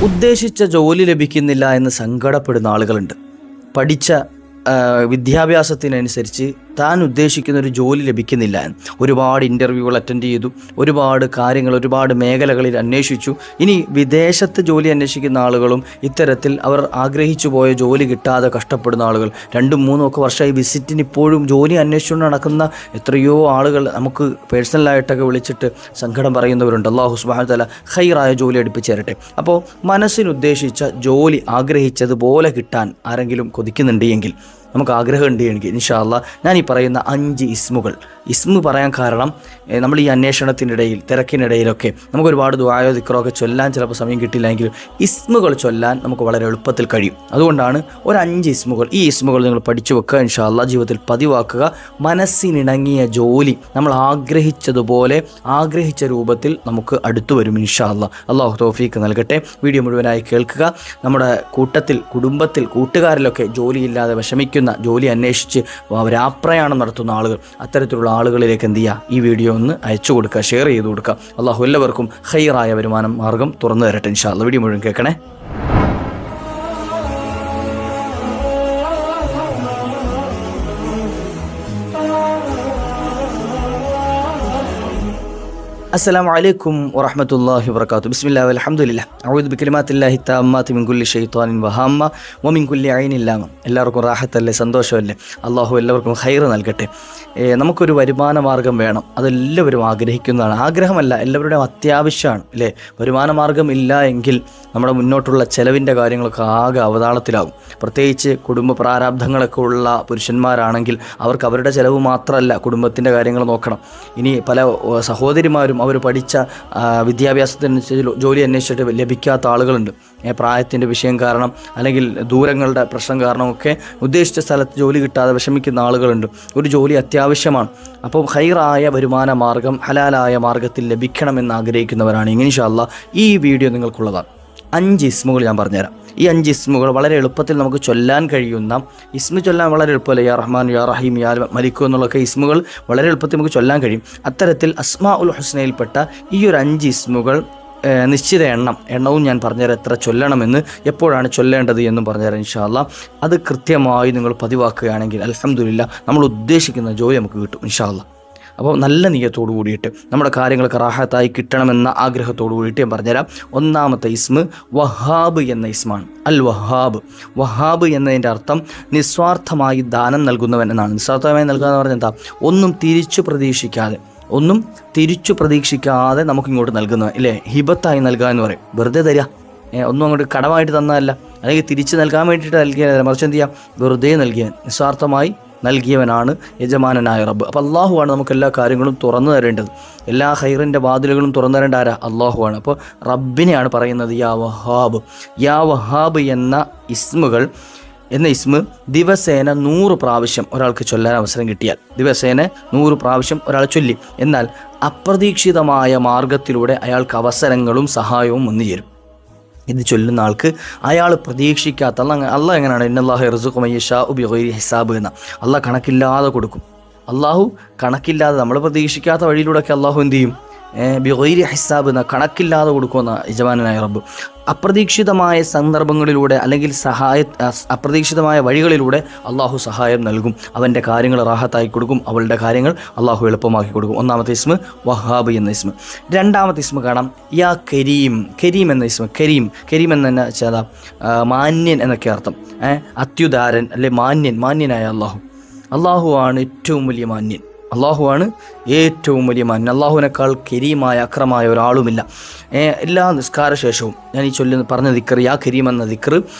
ഉദ്ദേശിച്ച ജോലി ലഭിക്കുന്നില്ല എന്ന് സങ്കടപ്പെടുന്ന ആളുകളുണ്ട്. പഠിച്ച വിദ്യാഭ്യാസത്തിനനുസരിച്ച് താൻ ഉദ്ദേശിക്കുന്ന ഒരു ജോലി ലഭിക്കുന്നില്ല. ഒരുപാട് ഇൻ്റർവ്യൂകൾ അറ്റൻഡ് ചെയ്തു, ഒരുപാട് കാര്യങ്ങൾ ഒരുപാട് മേഖലകളിൽ അന്വേഷിച്ചു. ഇനി വിദേശത്ത് ജോലി അന്വേഷിക്കുന്ന ആളുകളും ഇത്തരത്തിൽ അവർ ആഗ്രഹിച്ചു പോയ ജോലി കിട്ടാതെ കഷ്ടപ്പെടുന്ന ആളുകൾ 2-3 ഒക്കെ വർഷമായി വിസിറ്റിന് ഇപ്പോഴും ജോലി അന്വേഷിച്ചുകൊണ്ട് നടക്കുന്ന എത്രയോ ആളുകൾ നമുക്ക് പേഴ്സണലായിട്ടൊക്കെ വിളിച്ചിട്ട് സങ്കടം പറയുന്നവരുണ്ട്. അല്ലാഹു സുബ്ഹാനഹു വ തആല ഖൈറായ ജോലി അടുപ്പിച്ച് തരട്ടെ. അപ്പോൾ മനസ്സിനുദ്ദേശിച്ച ജോലി ആഗ്രഹിച്ചതുപോലെ കിട്ടാൻ ആരെങ്കിലും കൊതിക്കുന്നുണ്ട് എങ്കിൽ, നമുക്ക് ആഗ്രഹമുണ്ട് എങ്കിൽ ഇൻഷാ അല്ലാ ഞാൻ ഈ പറയുന്ന 5 ഇസ്മ് പറയാൻ കാരണം നമ്മൾ ഈ അന്വേഷണത്തിനിടയിൽ തിരക്കിനിടയിലൊക്കെ നമുക്ക് ഒരുപാട് ദുആയോ ദിക്റോ ഒക്കെ ചൊല്ലാൻ ചിലപ്പോൾ സമയം കിട്ടില്ലെങ്കിലും ഇസ്മുകൾ ചൊല്ലാൻ നമുക്ക് വളരെ എളുപ്പത്തിൽ കഴിയും. അതുകൊണ്ടാണ് ഒരു 5 ഇസ്മുകൾ, ഈ ഇസ്മുകൾ നിങ്ങൾ പഠിച്ചു വെക്കുക, ഇൻഷാ അല്ലാ ജീവിതത്തിൽ പതിവാക്കുക. മനസ്സിനിണങ്ങിയ ജോലി നമ്മൾ ആഗ്രഹിച്ചതുപോലെ ആഗ്രഹിച്ച രൂപത്തിൽ നമുക്ക് അടുത്തു വരും ഇൻഷാ അല്ലാ. അല്ലാഹു തൗഫീഖ് നൽകട്ടെ. വീഡിയോ മുഴുവനായി കേൾക്കുക. നമ്മുടെ കൂട്ടത്തിൽ, കുടുംബത്തിൽ, കൂട്ടുകാരിലൊക്കെ ജോലിയില്ലാതെ വിഷമിക്കുന്ന, ജോലി അന്വേഷിച്ച് അവരാപ്രയാണം നടത്തുന്ന ആളുകൾ, അത്തരത്തിലുള്ള ആളുകളിലേക്ക് എന്ത് ചെയ്യുക, ഈ വീഡിയോ ഒന്ന് അയച്ചു കൊടുക്കുക, ഷെയർ ചെയ്ത് കൊടുക്കുക. അള്ളാഹു എല്ലാവർക്കും ഖൈറായ വരുമാനം മാർഗം തുറന്നു തരട്ടെ ഇൻഷാ അല്ലാ. വീഡിയോ മുഴുവൻ കേൾക്കണേ. السلام عليكم ورحمة الله وبركاته. بسم الله والحمد لله. أعوذ بكلمات الله التامات من كل شيطان وهامة ومن كل عين لامة. എല്ലാവർക്കും റാഹത്തല്ലേ, സന്തോഷമല്ലേ? അള്ളാഹു എല്ലാവർക്കും ഖൈർ നൽകട്ടെ. നമുക്കൊരു വരുമാന മാർഗം വേണം, അതെല്ലാവരും ആഗ്രഹിക്കുന്നതാണ്. ആഗ്രഹമല്ല, എല്ലാവരുടെയും അത്യാവശ്യമാണ് അല്ലേ? വരുമാന മാർഗം ഇല്ല എങ്കിൽ നമ്മുടെ മുന്നോട്ടുള്ള ചെലവിൻ്റെ കാര്യങ്ങളൊക്കെ ആകെ അവതാളത്തിലാകും. പ്രത്യേകിച്ച് കുടുംബ പ്രാരാബ്ധങ്ങളൊക്കെ ഉള്ള പുരുഷന്മാരാണെങ്കിൽ അവർക്ക് അവരുടെ ചെലവ് മാത്രമല്ല, കുടുംബത്തിൻ്റെ കാര്യങ്ങൾ നോക്കണം. ഇനി പല സഹോദരിമാരും അവർ പഠിച്ച വിദ്യാഭ്യാസത്തിനനുസരിച്ച് ജോലി അന്വേഷിച്ചിട്ട് ലഭിക്കാത്ത ആളുകളുണ്ട്. പ്രായത്തിൻ്റെ വിഷയം കാരണം അല്ലെങ്കിൽ ദൂരങ്ങളുടെ പ്രശ്നം കാരണമൊക്കെ ഉദ്ദേശിച്ച സ്ഥലത്ത് ജോലി കിട്ടാതെ വിഷമിക്കുന്ന ആളുകളുണ്ട്. ഒരു ജോലി അത്യാവശ്യമാണ്. അപ്പോൾ ഖൈറായ വരുമാന മാർഗം ഹലാലായ മാർഗത്തിൽ ലഭിക്കണമെന്ന് ആഗ്രഹിക്കുന്നവരാണെങ്കിൽ ഇൻഷാ അല്ലാ ഈ വീഡിയോ നിങ്ങൾക്കുള്ളതാണ്. 5 ഇസ്മുകൾ ഞാൻ പറഞ്ഞുതരാം. ഈ 5 ഇസ്മുകൾ വളരെ എളുപ്പത്തിൽ നമുക്ക് ചൊല്ലാൻ കഴിയുന്ന, ഇസ്മു ചൊല്ലാൻ വളരെ എളുപ്പമല്ല. യാ റഹ്മാൻ, യാ റഹീം, യാ മലിക്കു എന്നുള്ളൊക്കെ ഇസ്മുകൾ വളരെ എളുപ്പത്തിൽ നമുക്ക് ചൊല്ലാൻ കഴിയും. അത്തരത്തിൽ അസ്മാഉൽ ഹുസ്നയിൽപ്പെട്ട ഈ ഒരു 5 ഇസ്മുകൾ നിശ്ചിത എണ്ണവും ഞാൻ പറഞ്ഞുതരാം, എത്ര ചൊല്ലണമെന്ന്, എപ്പോഴാണ് ചൊല്ലേണ്ടത് എന്നും പറഞ്ഞുതരാം ഇൻഷാ അല്ലാ. അത് കൃത്യമായി നിങ്ങൾ പതിവാക്കുകയാണെങ്കിൽ അൽഹംദുലില്ലാ നമ്മൾ ഉദ്ദേശിക്കുന്ന ജോലി നമുക്ക് കിട്ടും ഇൻഷാ അല്ലാ. അപ്പോൾ നല്ല നിയ്യത്തോടു കൂടിയിട്ട് നമ്മുടെ കാര്യങ്ങൾക്ക് റാഹത്തായി കിട്ടണമെന്ന ആഗ്രഹത്തോടു കൂടിയിട്ട് ഞാൻ പറഞ്ഞുതരാം. ഒന്നാമത്തെ ഇസ്മ് വഹാബ് എന്ന ഇസ്മാണ്. അൽ വഹാബ്. വഹാബ് എന്നതിൻ്റെ അർത്ഥം നിസ്വാർത്ഥമായി ദാനം നൽകുന്നവൻ എന്നാണ്. നിസ്വാർത്ഥമായി നൽകുക എന്ന് പറഞ്ഞാൽ എന്താ? ഒന്നും തിരിച്ചു പ്രതീക്ഷിക്കാതെ നമുക്കിങ്ങോട്ട് നൽകുന്നവൻ ഇല്ലേ? ഹിബത്തായി നൽകുക എന്ന് പറയും. വെറുതെ തരിക, ഒന്നും അങ്ങോട്ട് കടമായിട്ട് തന്നതല്ല, അല്ലെങ്കിൽ തിരിച്ച് നൽകാൻ വേണ്ടിയിട്ട് നൽകിയതല്ല, മറിച്ച് എന്ത് ചെയ്യാം, വെറുതെ നൽകിയവൻ, നിസ്വാർത്ഥമായി നൽകിയവനാണ് യജമാനനായ റബ്ബ്. അപ്പോൾ അള്ളാഹുവാണ് നമുക്ക് എല്ലാ കാര്യങ്ങളും തുറന്നു തരേണ്ടത്. എല്ലാ ഖൈറിൻ്റെ വാതിലുകളും തുറന്നു തരേണ്ട ആരാ? അള്ളാഹുവാണ്. അപ്പോൾ റബ്ബിനെയാണ് പറയുന്നത് യാ വഹാബ്. യാ വഹാബ് എന്ന ഇസ്മ് ദിവസേന 100 പ്രാവശ്യം ഒരാൾക്ക് ചൊല്ലാൻ അവസരം കിട്ടിയാൽ, ദിവസേന 100 പ്രാവശ്യം ഒരാൾ ചൊല്ലി, എന്നാൽ അപ്രതീക്ഷിതമായ മാർഗത്തിലൂടെ അയാൾക്ക് അവസരങ്ങളും സഹായവും വന്നു ചേരും. ഇത് ചൊല്ലുന്ന ആൾക്ക് അയാൾ പ്രതീക്ഷിക്കാത്ത, അള്ളാഹ് എങ്ങനെയാണ് ഇന്നല്ലാഹു യർസുഖു മൻ യശാഉ ബിഗൈരി ഹിസാബ് എന്ന, അള്ളാഹ് കണക്കില്ലാതെ കൊടുക്കും. അള്ളാഹു കണക്കില്ലാതെ, നമ്മൾ പ്രതീക്ഷിക്കാത്ത വഴിയിലൂടെയൊക്കെ അള്ളാഹു എന്ത് ചെയ്യും? ബിഗൈരി ഹിസാബ് എന്ന, കണക്കില്ലാതെ കൊടുക്കുമെന്ന യജമാനനായ റബ്ബ്. അപ്രതീക്ഷിതമായ സന്ദർഭങ്ങളിലൂടെ അല്ലെങ്കിൽ അപ്രതീക്ഷിതമായ വഴികളിലൂടെ അള്ളാഹു സഹായം നൽകും. അവൻ്റെ കാര്യങ്ങൾ റാഹത്തായി കൊടുക്കും, അവളുടെ കാര്യങ്ങൾ അള്ളാഹു എളുപ്പമാക്കി കൊടുക്കും. ഒന്നാമത്തെ ഇസ്മ് വഹാബ് എന്ന ഇസ്മ്. രണ്ടാമത്തെ ഇസ്മ് കാണാം യാ കരീം. കരീം എന്ന ഇസ്മ്. കരീം എന്ന വെച്ചാൽ മാന്യൻ എന്നൊക്കെ അർത്ഥം. അത്യുദാരൻ അല്ലെ മാന്യനായ അള്ളാഹുവാണ് ഏറ്റവും വലിയ മാന്യൻ. അള്ളാഹുവിനേക്കാൾ കരീമായ അക്രമായ ഒരാളുമില്ല. എല്ലാ നിസ്കാരശേഷവും ഞാൻ ഈ പറഞ്ഞ ദിക്ർ, യാ കരീം എന്ന ദിക്ർ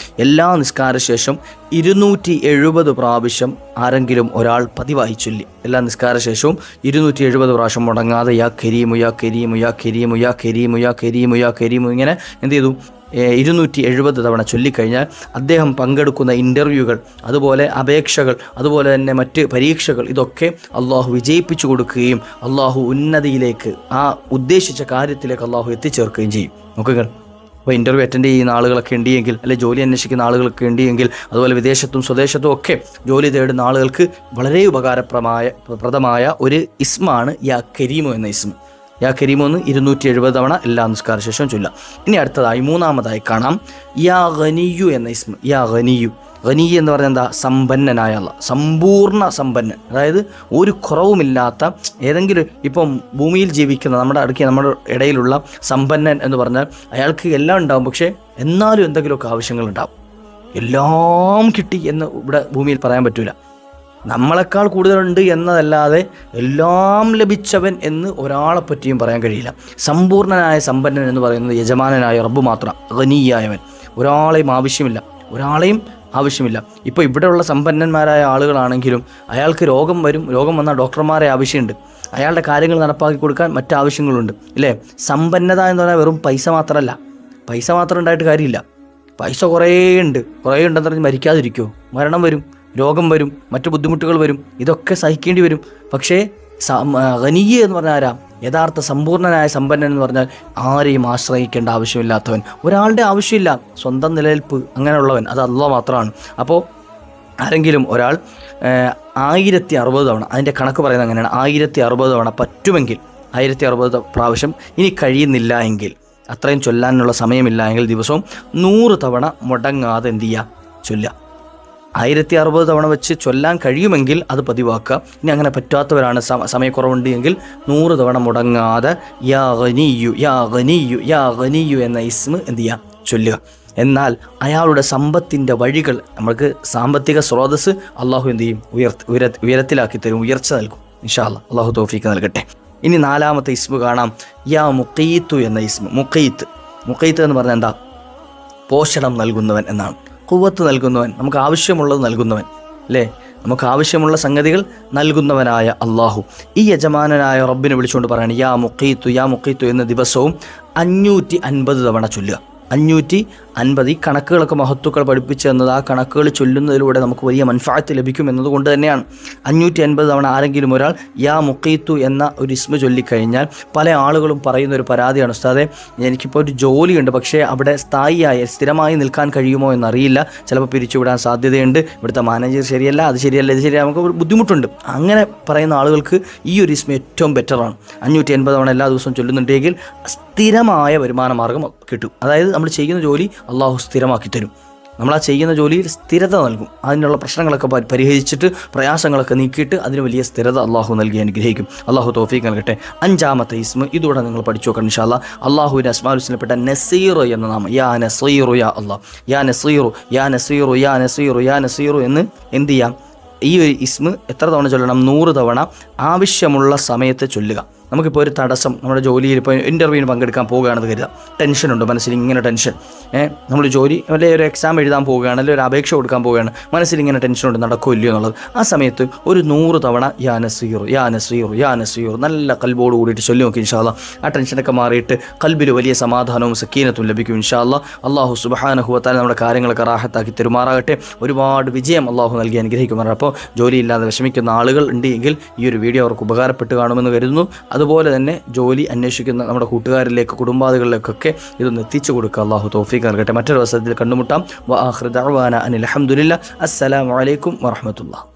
എല്ലാ നിസ്കാരശേഷം 270 പ്രാവശ്യം ആരെങ്കിലും ഒരാൾ പതിവായി ചൊല്ലി, എല്ലാ നിസ്കാരശേഷവും 270 പ്രാവശ്യം മുടങ്ങാതെ യാ കരീമു യാ കരീമു യാ കരീമു യാ കരീമു യാ കരീമു യാ കരീമു ഇങ്ങനെ എന്ത് ചെയ്തു? 270 തവണ ചൊല്ലിക്കഴിഞ്ഞാൽ അദ്ദേഹം പങ്കെടുക്കുന്ന ഇൻ്റർവ്യൂകൾ, അതുപോലെ അപേക്ഷകൾ, അതുപോലെ തന്നെ മറ്റ് പരീക്ഷകൾ, ഇതൊക്കെ അള്ളാഹു വിജയിപ്പിച്ചു കൊടുക്കുകയും അള്ളാഹു ഉന്നതിയിലേക്ക്, ആ ഉദ്ദേശിച്ച കാര്യത്തിലേക്ക് അള്ളാഹു എത്തിച്ചേർക്കുകയും ചെയ്യും. നോക്കുക, അപ്പോൾ ഇൻ്റർവ്യൂ അറ്റൻഡ് ചെയ്യുന്ന ആളുകളൊക്കെ ഉണ്ടെങ്കിൽ, അല്ലെങ്കിൽ ജോലി അന്വേഷിക്കുന്ന ആളുകളൊക്കെ ഉണ്ടെങ്കിൽ, അതുപോലെ വിദേശത്തും സ്വദേശത്തും ഒക്കെ ജോലി തേടുന്ന ആളുകൾക്ക് വളരെ ഉപകാരപ്രദമായ ഒരു ഇസ്മാണ് യാ കരീമു എന്ന ഇസ്മ. യാ കരീം ഒന്ന് 270 തവണ എല്ലാ നിസ്കാര ശേഷവും ചൊല്ലുക. ഇനി അടുത്തതായി മൂന്നാമതായി കാണാം യാ ഗനിയു എന്ന ഇസ്മ. യാ ഗനിയു, ഗനി എന്ന് പറഞ്ഞാൽ എന്താ? സമ്പന്നനായ അല്ലാഹ്, സമ്പൂർണ്ണ സമ്പന്നൻ. അതായത് ഒരു കുറവുമില്ലാത്ത ഏതെങ്കിലും ഇപ്പം ഭൂമിയിൽ ജീവിക്കുന്ന നമ്മുടെ ഇടയിലുള്ള സമ്പന്നൻ എന്ന് പറഞ്ഞാൽ അയാൾക്ക് എല്ലാം ഉണ്ടാവും, പക്ഷേ എന്നാലും എന്തെങ്കിലുമൊക്കെ ആവശ്യങ്ങളുണ്ടാവും. എല്ലാം കിട്ടി എന്ന് ഇവിടെ ഭൂമിയിൽ പറയാൻ പറ്റൂല. നമ്മളെക്കാൾ കൂടുതലുണ്ട് എന്നതല്ലാതെ എല്ലാം ലഭിച്ചവൻ എന്ന് ഒരാളെ പറ്റിയും പറയാൻ കഴിയില്ല. സമ്പൂർണ്ണനായ സമ്പന്നൻ എന്ന് പറയുന്നത് യജമാനനായ റബ്ബ് മാത്രം, ഗനിയായവൻ. ഒരാളെയും ആവശ്യമില്ല. ഇപ്പോൾ ഇവിടെയുള്ള സമ്പന്നന്മാരായ ആളുകളാണെങ്കിലും അയാൾക്ക് രോഗം വന്നാൽ ഡോക്ടർമാരെ ആവശ്യമുണ്ട്. അയാളുടെ കാര്യങ്ങൾ നടപ്പാക്കി കൊടുക്കാൻ മറ്റാവശ്യങ്ങളുണ്ട്, ഇല്ലേ? സമ്പന്നത എന്ന് പറഞ്ഞാൽ വെറും പൈസ മാത്രമല്ല. പൈസ മാത്രം ഉണ്ടായിട്ട് കാര്യമില്ല. പൈസ കുറേ ഉണ്ടെന്ന് പറഞ്ഞ് മരിക്കാതിരിക്കുമോ? മരണം വരും, രോഗം വരും, മറ്റു ബുദ്ധിമുട്ടുകൾ വരും, ഇതൊക്കെ സഹിക്കേണ്ടി വരും. പക്ഷേ ഗനിയ് എന്ന് പറഞ്ഞാൽ ആരാ? യഥാർത്ഥ സമ്പൂർണ്ണനായ സമ്പന്നൻ എന്ന് പറഞ്ഞാൽ ആരെയും ആശ്രയിക്കേണ്ട ആവശ്യമില്ലാത്തവൻ, ഒരാളുടെ ആവശ്യമില്ല, സ്വന്തം നിലനിൽപ്പ് അങ്ങനെയുള്ളവൻ, അത് അല്ലാഹ് മാത്രമാണ്. അപ്പോൾ ആരെങ്കിലും ഒരാൾ 1060 തവണ, അതിൻ്റെ കണക്ക് പറയുന്നത് അങ്ങനെയാണ്, 1060 തവണ പറ്റുമെങ്കിൽ 1060 പ്രാവശ്യം, ഇനി കഴിയുന്നില്ല എങ്കിൽ, അത്രയും ചൊല്ലാനുള്ള സമയമില്ല എങ്കിൽ ദിവസവും 100 തവണ മുടങ്ങാതെ എന്ത് ചെയ്യുക? ചൊല്ലുക. 1060 തവണ വെച്ച് ചൊല്ലാൻ കഴിയുമെങ്കിൽ അത് പതിവാക്കുക. ഇനി അങ്ങനെ പറ്റാത്തവരാണ്, സമയക്കുറവുണ്ട് എങ്കിൽ 100 തവണ മുടങ്ങാതെ യാ ഗനിയു യാ ഗനിയു യാ ഗനിയു എന്ന ഇസ്മ എന്ത് ചെയ്യുക? ചൊല്ലുക. എന്നാൽ അയാളുടെ സമ്പത്തിൻ്റെ വഴികൾ, നമ്മൾക്ക് സാമ്പത്തിക സ്രോതസ്സ് അള്ളാഹു എന്ത് ചെയ്യും? ഉയരത്തിലാക്കി തരും, ഉയർച്ച നൽകും. ഇൻഷാ അല്ലാഹ്, അള്ളാഹു തൗഫീഖ് നൽകട്ടെ. ഇനി നാലാമത്തെ ഇസ്മ കാണാം, യാ മുഖീത്തു എന്ന ഇസ്മ. മുഖീത്ത് എന്ന് പറഞ്ഞാൽ എന്താ? പോഷണം നൽകുന്നവൻ എന്നാണ്. ഖുവ്വത്ത് നൽകുന്നവൻ, നമുക്ക് ആവശ്യമുള്ളത് നൽകുന്നവൻ, അല്ലേ? നമുക്ക് ആവശ്യമുള്ള സംഗതികൾ നൽകുന്നവനായ അള്ളാഹു. ഈ യജമാനനായ റബ്ബിനെ വിളിച്ചുകൊണ്ട് പറയണം യാ മുഖീത്തു എന്ന ദിവസവും 550 തവണ ചൊല്ലുക. 550. ഈ കണക്കുകളൊക്കെ മഹത്തുക്കൾ പഠിപ്പിച്ചു തന്നത് ആ കണക്കുകൾ ചൊല്ലുന്നതിലൂടെ നമുക്ക് വലിയ മൻഫഅത്ത് ലഭിക്കും എന്നതുകൊണ്ട് തന്നെയാണ്. 550 തവണ ആരെങ്കിലും ഒരാൾ യാ മുഖീത്തു എന്ന ഒരു ഇസ്മ ചൊല്ലിക്കഴിഞ്ഞാൽ, പല ആളുകളും പറയുന്ന ഒരു പരാതിയാണ്, ഉസ്താദെ എനിക്കിപ്പോൾ ഒരു ജോലിയുണ്ട്, പക്ഷേ അവിടെ സ്ഥിരമായി നിൽക്കാൻ കഴിയുമോ എന്നറിയില്ല, ചിലപ്പോൾ പിരിച്ചുവിടാൻ സാധ്യതയുണ്ട്, ഇവിടുത്തെ മാനേജർ ശരിയല്ല, അത് ശരിയല്ല, ഇത് ശരിയല്ല, നമുക്ക് ഒരു ബുദ്ധിമുട്ടുണ്ട്. അങ്ങനെ പറയുന്ന ആളുകൾക്ക് ഈ ഒരു ഇസ്മ ഏറ്റവും ബെറ്ററാണ്. 550 തവണ എല്ലാ ദിവസവും ചൊല്ലുന്നുണ്ടെങ്കിൽ സ്ഥിരമായ വരുമാന മാർഗം കിട്ടും. അതായത് നമ്മൾ ചെയ്യുന്ന ജോലി അള്ളാഹു സ്ഥിരമാക്കി തരും. നമ്മൾ ആ ചെയ്യുന്ന ജോലിയിൽ സ്ഥിരത നൽകും. അതിനുള്ള പ്രശ്നങ്ങളൊക്കെ പരിഹരിച്ചിട്ട്, പ്രയാസങ്ങളൊക്കെ നീക്കിയിട്ട് അതിന് വലിയ സ്ഥിരത അള്ളാഹു നൽകി അനുഗ്രഹിക്കും. അള്ളാഹു തൗഫീഖ് നൽകട്ടെ. 5-ാമത്തെ ഇസ്മ, ഇതോടെ നിങ്ങൾ പഠിച്ചു നോക്കണം ഇൻഷാ അല്ലാഹ്. അള്ളാഹുവിൻ്റെ അസ്മാഉൽ ഹുസ്നയിൽപ്പെട്ട നസീർ എന്ന നാമം, യാ നസീറു യാ അല്ലാഹ്, യാ നസീറു യാ നസീറു യാ നസീറു യാ നസീറു എന്ന് എന്ത് ചെയ്യാം? ഈ ഒരു ഇസ്മ എത്ര തവണ ചൊല്ലണം? 100 തവണ ആവശ്യമുള്ള സമയത്ത് ചൊല്ലുക. നമുക്കിപ്പോൾ ഒരു തടസ്സം, നമ്മുടെ ജോലിയിൽ ഇപ്പോൾ ഇൻ്റർവ്യൂവിന് പങ്കെടുക്കാൻ പോവുകയാണെന്ന് കരുതുക, ടെൻഷനുണ്ട് മനസ്സിൽ, ഇങ്ങനെ ടെൻഷൻ, നമ്മൾ ജോലി അല്ലെങ്കിൽ ഒരു എക്സാം എഴുതാൻ പോവുകയാണ്, അല്ലെങ്കിൽ ഒരു അപേക്ഷ കൊടുക്കാൻ പോവുകയാണ്, മനസ്സിൽ ഇങ്ങനെ ടെൻഷനുണ്ട്, നടക്കുമോ ഇല്ലയോ എന്നുള്ളത്. ആ സമയത്ത് ഒരു 100 തവണ യാ നസീറു യാ നസീറു യാ നസീറു നല്ല കൽബോട് കൂടിയിട്ട് ചൊല്ലി നോക്കി ഇൻഷാ അല്ലാഹ്. ആ ടെൻഷനൊക്കെ മാറിയിട്ട് കൽബിൽ വലിയ സമാധാനവും സക്കീനത്തും ലഭിക്കും ഇൻഷാ അല്ലാഹ്. അല്ലാഹു സുബ്ഹാനഹു വ തആല നമ്മുടെ കാര്യങ്ങളൊക്കെ റാഹത്താക്കി തെരുമാറാകട്ടെ. ഒരുപാട് വിജയം അല്ലാഹു നൽകി അനുഗ്രഹിക്കുമാറാണ്. അപ്പോൾ ജോലിയില്ലാതെ വിഷമിക്കുന്ന ആളുകൾ ഉണ്ട് എങ്കിൽ ഈ ഒരു വീഡിയോ അവർക്ക് ഉപകാരപ്പെട്ട് കാണുമെന്ന് കരുതുന്നു. അതുപോലെ തന്നെ ജോലി അന്വേഷിക്കുന്ന നമ്മുടെ കൂട്ടുകാരിലേക്ക്, കുടുംബാദികളിലേക്കൊക്കെ ഇതൊന്ന് എത്തിച്ചു കൊടുക്കുക. അല്ലാഹു തൗഫീഖ് നൽകട്ടെ. മറ്റൊരു അവസരത്തിൽ കണ്ടുമുട്ടാം. വ ആഖിറു ദഅ്വാനാ അനിൽ ഹംദുലില്ലാഹ്. അസ്സലാമു അലൈക്കും വറഹ്മത്തുള്ളാഹി.